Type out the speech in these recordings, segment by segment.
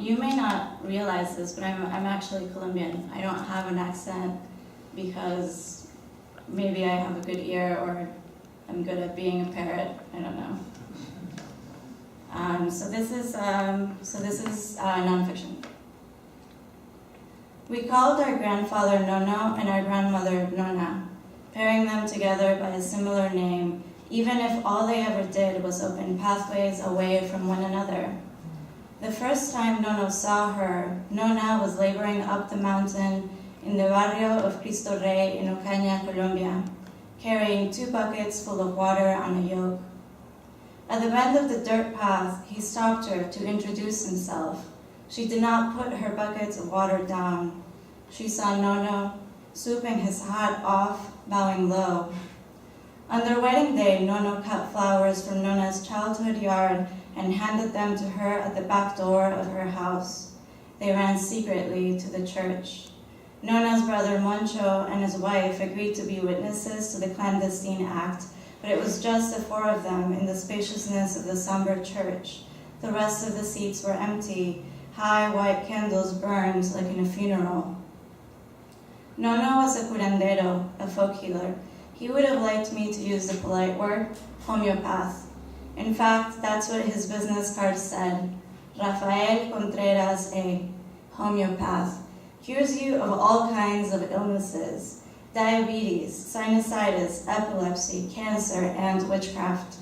you may not realize this, but I'm actually Colombian. I don't have an accent because maybe I have a good ear or I'm good at being a parrot. I don't know. So this is nonfiction. We called our grandfather Nono and our grandmother Nona, pairing them together by a similar name, even if all they ever did was open pathways away from one another. The first time Nono saw her, Nona was laboring up the mountain in the barrio of Cristo Rey in Ocaña, Colombia, carrying 2 buckets full of water on a yoke. At the bend of the dirt path, he stopped her to introduce himself. She did not put her buckets of water down. She saw Nono, swooping his hat off, bowing low. On their wedding day, Nono cut flowers from Nona's childhood yard and handed them to her at the back door of her house. They ran secretly to the church. Nona's brother Moncho and his wife agreed to be witnesses to the clandestine act, but it was just the 4 of them in the spaciousness of the somber church. The rest of the seats were empty. High white candles burned like in a funeral. Nono was a curandero, a folk healer. He would have liked me to use the polite word, homeopath. In fact, that's what his business card said. Rafael Contreras, a homeopath, cures you of all kinds of illnesses: diabetes, sinusitis, epilepsy, cancer, and witchcraft.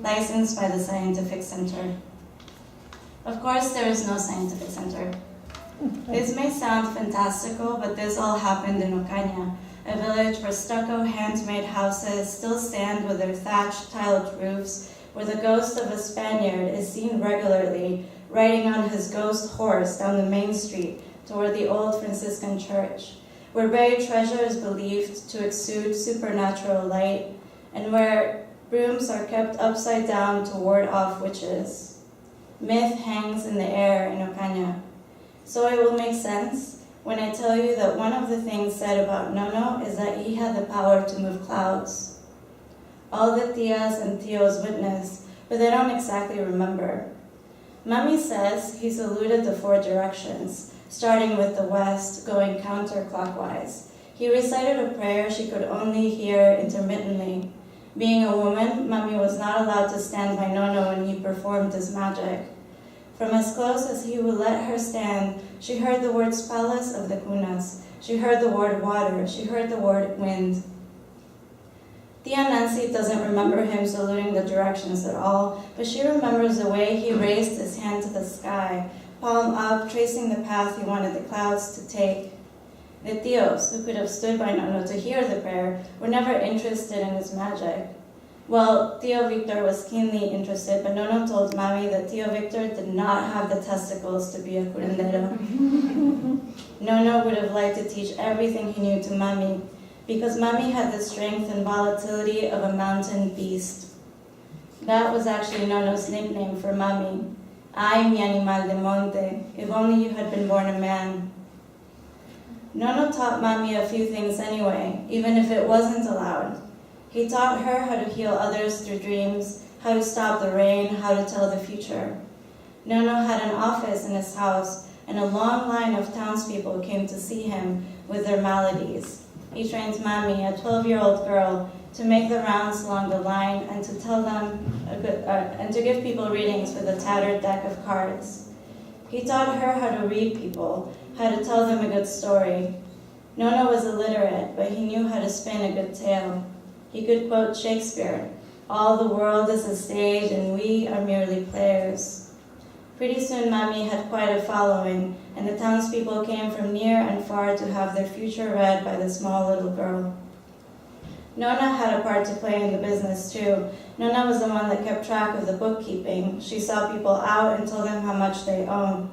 Licensed by the Scientific Center. Of course, there is no scientific center. This may sound fantastical, but this all happened in Ocaña, a village where stucco handmade houses still stand with their thatched tiled roofs, where the ghost of a Spaniard is seen regularly riding on his ghost horse down the main street toward the old Franciscan church, where buried treasure is believed to exude supernatural light, and where brooms are kept upside down to ward off witches. Myth hangs in the air in Ocaña. So it will make sense when I tell you that one of the things said about Nono is that he had the power to move clouds. All the tias and tios witness, but they don't exactly remember. Mami says he saluted the 4 directions, starting with the west, going counterclockwise. He recited a prayer she could only hear intermittently. Being a woman, Mami was not allowed to stand by Nono when he performed his magic. From as close as he would let her stand, she heard the word palas of the cunas. She heard the word water. She heard the word wind. Tia Nancy doesn't remember him saluting the directions at all, but she remembers the way he raised his hand to the sky, palm up, tracing the path he wanted the clouds to take. The tios, who could have stood by Nono to hear the prayer, were never interested in his magic. Well, Tio Victor was keenly interested, but Nono told Mami that Tio Victor did not have the testicles to be a curandero. Nono would have liked to teach everything he knew to Mami, because Mami had the strength and volatility of a mountain beast. That was actually Nono's nickname for Mami. Ay, mi animal de monte, if only you had been born a man. Nono taught Mami a few things anyway, even if it wasn't allowed. He taught her how to heal others through dreams, how to stop the rain, how to tell the future. Nono had an office in his house, and a long line of townspeople came to see him with their maladies. He trained Mami, a 12-year-old girl, to make the rounds along the line and to tell them and to give people readings with a tattered deck of cards. He taught her how to read people, how to tell them a good story. Nono was illiterate, but he knew how to spin a good tale. He could quote Shakespeare, "All the world is a stage and we are merely players." Pretty soon Mami had quite a following, and the townspeople came from near and far to have their future read by the small little girl. Nona had a part to play in the business too. Nona was the one that kept track of the bookkeeping. She saw people out and told them how much they owned.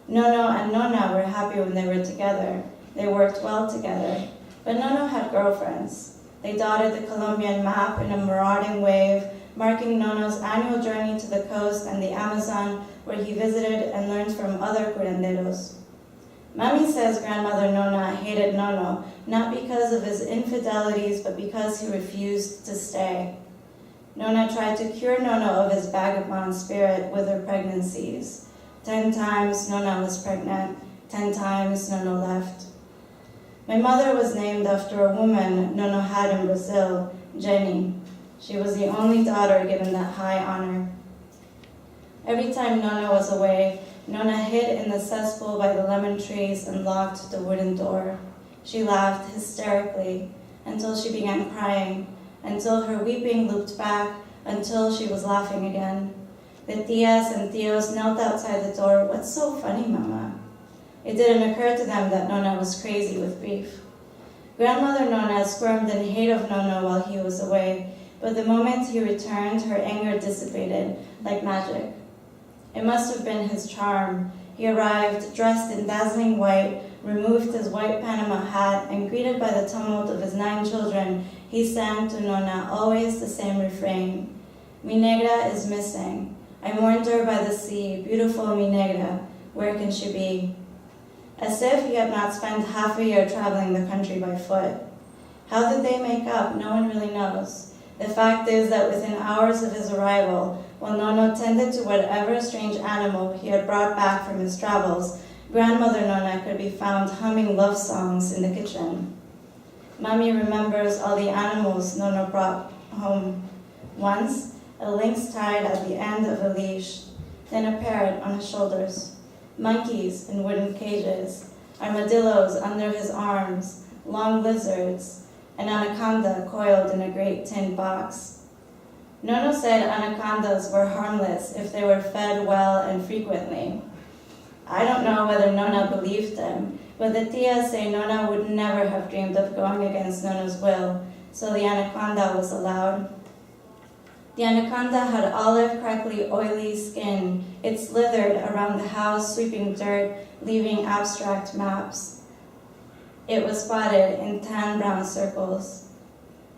Nono and Nona were happy when they were together. They worked well together. But Nono had girlfriends. They dotted the Colombian map in a marauding wave, marking Nono's annual journey to the coast and the Amazon, where he visited and learned from other curanderos. Mami says grandmother Nona hated Nono, not because of his infidelities, but because he refused to stay. Nona tried to cure Nono of his vagabond spirit with her pregnancies. 10 times Nona was pregnant, 10 times Nono left. My mother was named after a woman Nono had in Brazil, Jenny. She was the only daughter given that high honor. Every time Nona was away, Nona hid in the cesspool by the lemon trees and locked the wooden door. She laughed hysterically until she began crying, until her weeping looped back, until she was laughing again. The tias and tios knelt outside the door. "What's so funny, Mama?" It didn't occur to them that Nona was crazy with grief. Grandmother Nona squirmed in hate of Nono while he was away, but the moment he returned, her anger dissipated like magic. It must have been his charm. He arrived dressed in dazzling white, removed his white Panama hat, and greeted by the tumult of his 9 children, he sang to Nona always the same refrain. "Mi negra is missing. I mourned her by the sea, beautiful mi negra. Where can she be?" As if he had not spent half a year traveling the country by foot. How did they make up? No one really knows. The fact is that within hours of his arrival, while Nono tended to whatever strange animal he had brought back from his travels, Grandmother Nona could be found humming love songs in the kitchen. Mami remembers all the animals Nono brought home. Once, a lynx tied at the end of a leash, then a parrot on his shoulders, monkeys in wooden cages, armadillos under his arms, long lizards, an anaconda coiled in a great tin box. Nono said anacondas were harmless if they were fed well and frequently. I don't know whether Nona believed them, but the tias say Nona would never have dreamed of going against Nono's will, so the anaconda was allowed. The anaconda had olive, crackly, oily skin. It slithered around the house, sweeping dirt, leaving abstract maps. It was spotted in tan brown circles.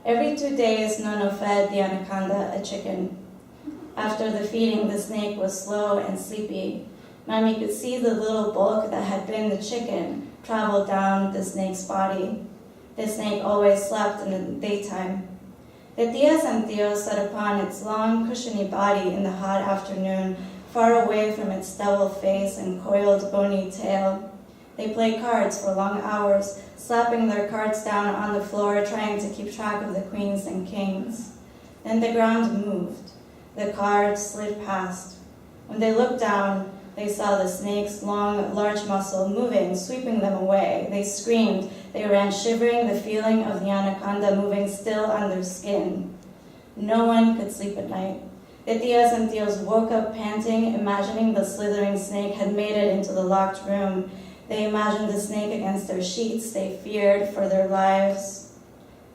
Every 2 days, Nono fed the anaconda a chicken. After the feeding, the snake was slow and sleepy. Mami could see the little bulk that had been the chicken travel down the snake's body. The snake always slept in the daytime. The tias and tios sat upon its long, cushiony body in the hot afternoon, far away from its devil face and coiled, bony tail. They played cards for long hours, slapping their cards down on the floor, trying to keep track of the queens and kings. Then the ground moved. The cards slid past. When they looked down, they saw the snake's long, large muscle moving, sweeping them away. They screamed. They ran shivering, the feeling of the anaconda moving still on their skin. No one could sleep at night. The tias and tios woke up panting, imagining the slithering snake had made it into the locked room. They imagined the snake against their sheets. They feared for their lives.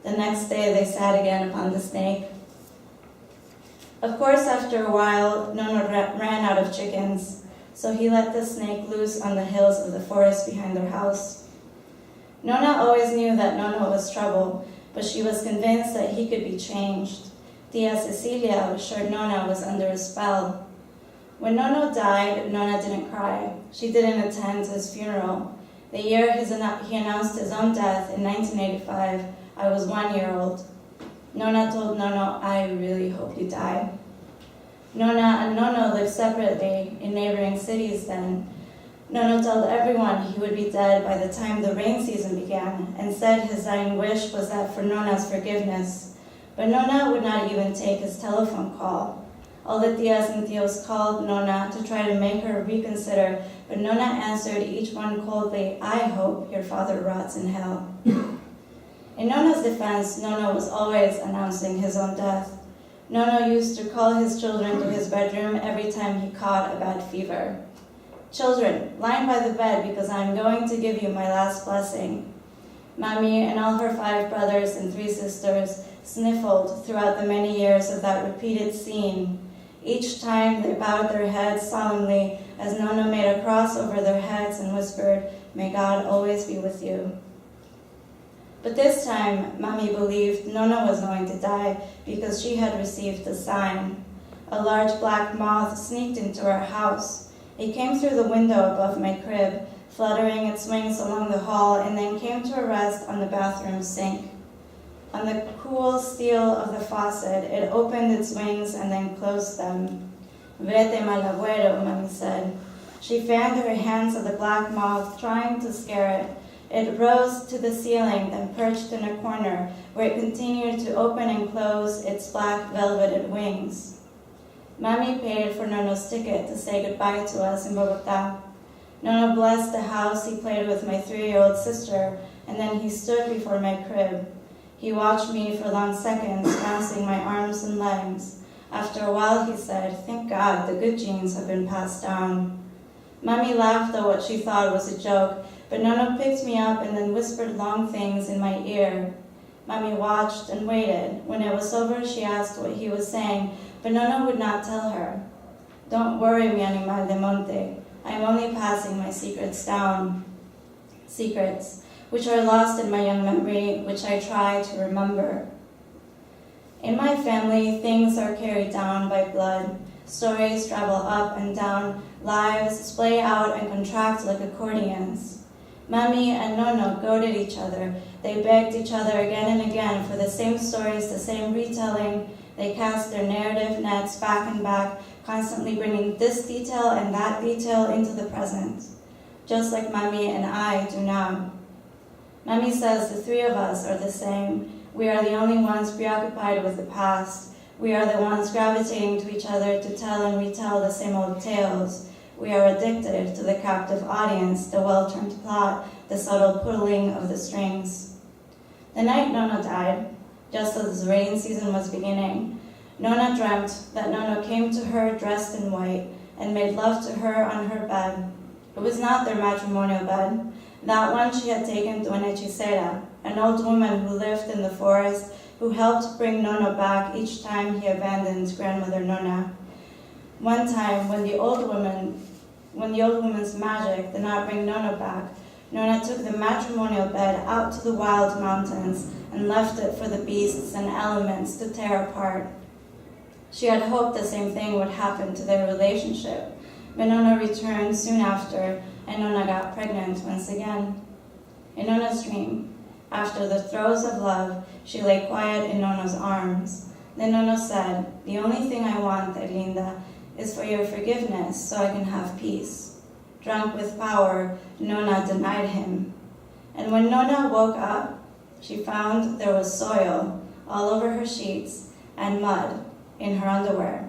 The next day, they sat again upon the snake. Of course, after a while, Nono ran out of chickens, so he let the snake loose on the hills of the forest behind their house. Nona always knew that Nono was trouble, but she was convinced that he could be changed. Tia Cecilia assured Nona was under a spell. When Nono died, Nona didn't cry. She didn't attend his funeral. The year he announced his own death in 1985, I was 1 year old. Nona told Nono, "I really hope you die." Nona and Nono lived separately in neighboring cities then. Nono told everyone he would be dead by the time the rain season began, and said his dying wish was that for Nona's forgiveness. But Nona would not even take his telephone call. All the tias and tios called Nona to try to make her reconsider, but Nona answered each one coldly, "I hope your father rots in hell." In Nona's defense, Nono was always announcing his own death. Nono used to call his children to his bedroom every time he caught a bad fever. "Children, line by the bed because I am going to give you my last blessing." Mami and all her 5 brothers and 3 sisters sniffled throughout the many years of that repeated scene. Each time they bowed their heads solemnly as Nono made a cross over their heads and whispered, "May God always be with you." But this time, Mami believed Nono was going to die because she had received a sign. A large black moth sneaked into our house. It came through the window above my crib, fluttering its wings along the hall, and then came to a rest on the bathroom sink. On the cool steel of the faucet, it opened its wings and then closed them. "Vete malagüero," Mami said. She fanned her hands at the black moth, trying to scare it. It rose to the ceiling, then perched in a corner, where it continued to open and close its black velveted wings. Mami paid for Nono's ticket to say goodbye to us in Bogota. Nono blessed the house he played with my 3-year-old sister, and then he stood before my crib. He watched me for long seconds, bouncing my arms and legs. After a while, he said, "Thank God, the good genes have been passed down." Mami laughed at what she thought was a joke, but Nono picked me up and then whispered long things in my ear. Mami watched and waited. When it was over, she asked what he was saying, but Nono would not tell her. "Don't worry, mi animal de monte. I am only passing my secrets down." Secrets, which are lost in my young memory, which I try to remember. In my family, things are carried down by blood. Stories travel up and down, lives splay out and contract like accordions. Mami and Nono goaded each other. They begged each other again and again for the same stories, the same retelling. They cast their narrative nets back and back, constantly bringing this detail and that detail into the present, just like Mami and I do now. Mami says the three of us are the same. We are the only ones preoccupied with the past. We are the ones gravitating to each other to tell and retell the same old tales. We are addicted to the captive audience, the well-turned plot, the subtle pulling of the strings. The night Nona died, just as the rain season was beginning, Nona dreamt that Nono came to her dressed in white and made love to her on her bed. It was not their matrimonial bed. That one she had taken to an hechicera, an old woman who lived in the forest, who helped bring Nono back each time he abandoned grandmother Nona. One time, when the old woman's magic did not bring Nono back, Nona took the matrimonial bed out to the wild mountains and left it for the beasts and elements to tear apart. She had hoped the same thing would happen to their relationship, but Nono returned soon after, and Nona got pregnant once again. In Nona's dream, after the throes of love, she lay quiet in Nono's arms. Then Nono said, "The only thing I want, Erlinda, is for your forgiveness so I can have peace." Drunk with power, Nona denied him. And when Nona woke up, she found there was soil all over her sheets and mud in her underwear.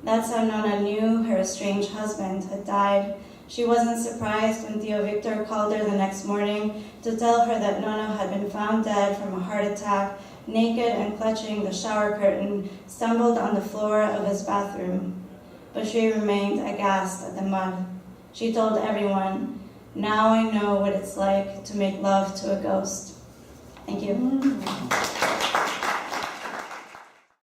That's how Nona knew her estranged husband had died. She wasn't surprised when Tio Victor called her the next morning to tell her that Nono had been found dead from a heart attack, naked and clutching the shower curtain, stumbled on the floor of his bathroom. But she remained aghast at the mud. She told everyone, "Now I know what it's like to make love to a ghost." Thank you.